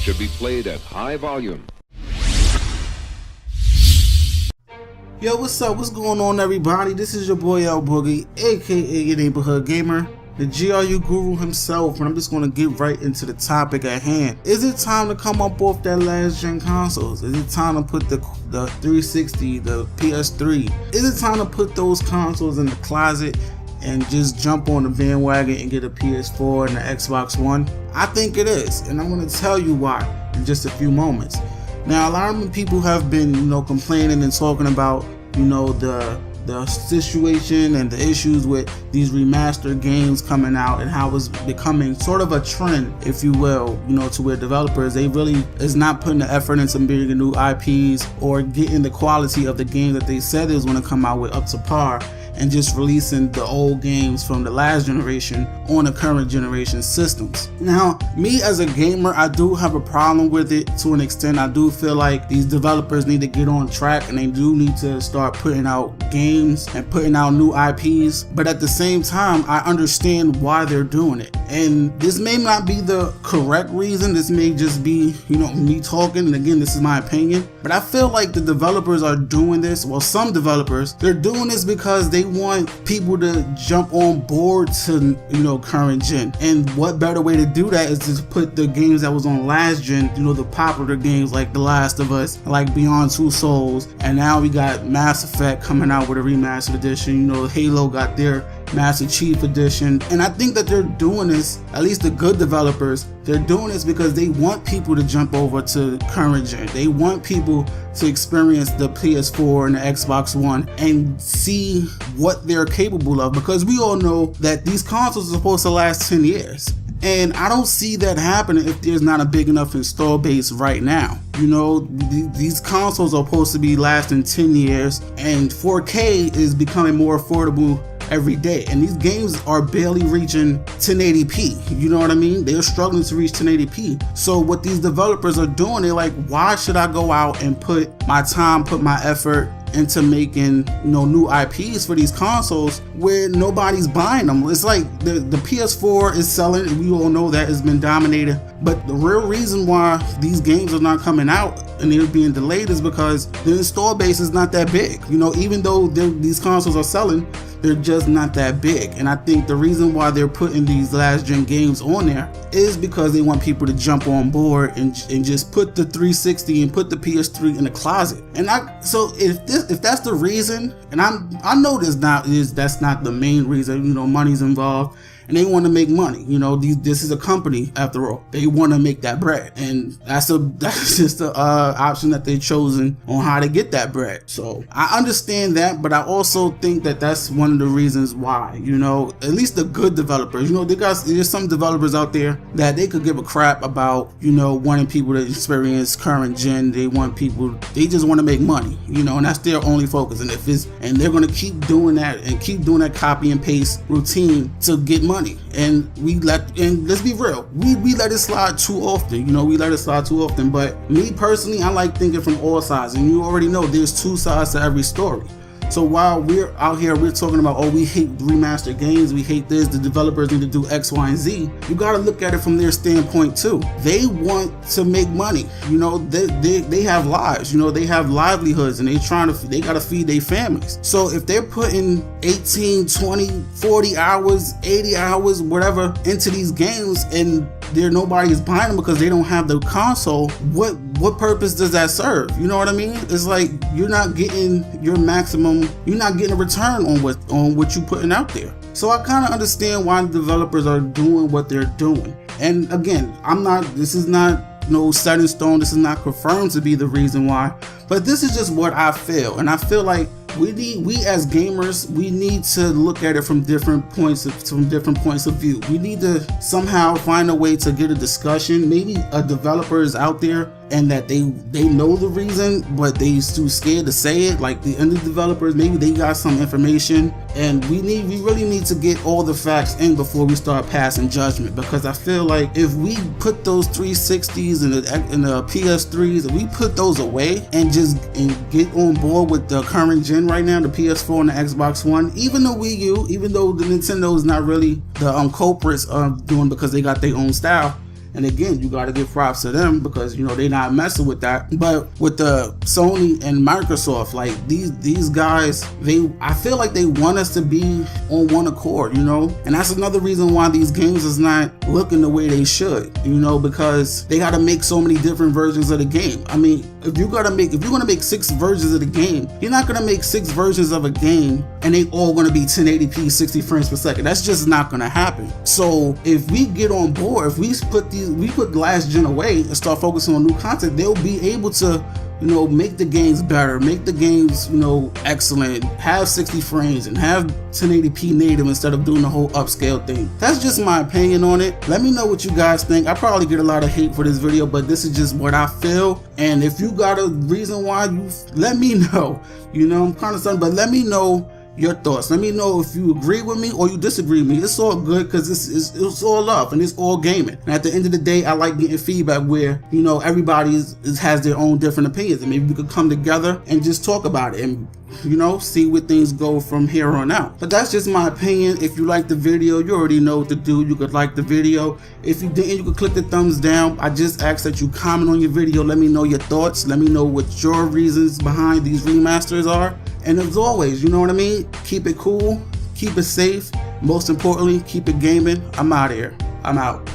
should be played at high volume. Yo, what's up? What's going on, everybody? This is your boy L Boogie, aka your neighborhood gamer, the GRU guru himself, and I'm just gonna get right into the topic at hand. Is it time to come up off that last gen consoles? Is it time to put the 360, the PS3? Is it time to put those consoles in the closet and just jump on the bandwagon and get a PS4 and the Xbox One? I think it is, and I'm gonna tell you why in just a few moments. Now, a lot of people have been, complaining and talking about, the situation and the issues with these remastered games coming out and how it's becoming sort of a trend, if you will, to where developers, they really is not putting the effort into building new IPs or getting the quality of the game that they said it was going to come out with up to par, and just releasing the old games from the last generation on the current generation systems. Now, me as a gamer, I do have a problem with it to an extent. I do feel like these developers need to get on track, and they do need to start putting out games and putting out new IPs. But at the same time, I understand why they're doing it. And this may not be the correct reason. This may just be, me talking. And again, this is my opinion. But I feel like the developers are doing this. Well, some developers, they're doing this because they want people to jump on board to, current gen. And what better way to do that is to put the games that was on last gen, the popular games like The Last of Us, like Beyond Two Souls. And now we got Mass Effect coming out with a remastered edition. Halo got their Master Chief Edition. And I think that they're doing this, at least the good developers, they're doing this because they want people to jump over to current gen. They want people to experience the PS4 and the Xbox One and see what they're capable of, because we all know that these consoles are supposed to last 10 years. And I don't see that happening if there's not a big enough install base right now. These consoles are supposed to be lasting 10 years, and 4K is becoming more affordable every day, and these games are barely reaching 1080p. You know what I mean? They're struggling to reach 1080p. So what these developers are doing, they're like, why should I go out and put my time, put my effort into making new IPs for these consoles where nobody's buying them? It's like the PS4 is selling, and we all know that it's been dominated. But the real reason why these games are not coming out and they're being delayed is because the install base is not that big. Even though these consoles are selling, they're just not that big. And I think the reason why they're putting these last gen games on there is because they want people to jump on board and just put the 360 and put the PS3 in the closet. And so if that's the reason, and I know that's not the main reason, money's involved. And they want to make money. This is a company after all. They want to make that bread, and that's just the option that they've chosen on how to get that bread. So I understand that, but I also think that that's one of the reasons why. At least the good developers. There's some developers out there that they could give a crap about. Wanting people to experience current gen. They just want to make money. And that's their only focus. And they're going to keep doing that and keep doing that copy and paste routine to get money. And let's be real, we let it slide too often. But me personally, I like thinking from all sides, and you already know there's two sides to every story. So while we're out here, we're talking about, we hate remastered games, we hate this, the developers need to do X, Y, and Z. You got to look at it from their standpoint too. They want to make money. They have lives. They have livelihoods, and they got to feed their families. So if they're putting 18, 20, 40 hours, 80 hours, whatever into these games, and nobody's buying them because they don't have the console, what purpose does that serve? You know what I mean? It's like you're not getting your maximum, you're not getting a return on what you're putting out there. So I kind of understand why the developers are doing what they're doing. And again, this is not no set in stone, this is not confirmed to be the reason why, but this is just what I feel. And I feel like we as gamers, we need to look at it from different points of view. We need to somehow find a way to get a discussion. Maybe a developer is out there and that they know the reason, but they too scared to say it. Like the indie developers, maybe they got some information, and we really need to get all the facts in before we start passing judgment. Because I feel like if we put those 360s and the PS3s, if we put those away and get on board with the current gen right now, the PS4 and the Xbox One, even the Wii U, even though the Nintendo is not really the culprits of doing, because they got their own style, And again, you gotta give props to them because you know they not messing with that. But with the Sony and Microsoft, like these guys, I feel like they want us to be on one accord, you know. And that's another reason why these games is not looking the way they should, you know, because they gotta make so many different versions of the game. I mean, if you're gonna make 6 versions of the game, you're not gonna make 6 versions of a game and they all gonna be 1080p 60 frames per second. That's just not gonna happen. So if we get on board, if we put last gen away and start focusing on new content, they'll be able to, you know, make the games better, make the games, you know, excellent, have 60 frames and have 1080p native instead of doing the whole upscale thing. That's just my opinion on it. Let me know what you guys think. I probably get a lot of hate for this video, but this is just what I feel. And if you got a reason why, let me know. You know, I'm kind of something, but let me know your thoughts. Let me know if you agree with me or you disagree with me. It's all good because it's all love and it's all gaming. And at the end of the day, I like getting feedback where, you know, everybody has their own different opinions, and maybe we could come together and just talk about it and, you know, see where things go from here on out. But that's just my opinion. If you like the video, you already know what to do. You could like the video. If you didn't, you could click the thumbs down. I just ask that you comment on your video. Let me know your thoughts. Let me know what your reasons behind these remasters are. And as always, you know what I mean? Keep it cool, keep it safe. Most importantly, keep it gaming. I'm out of here. I'm out.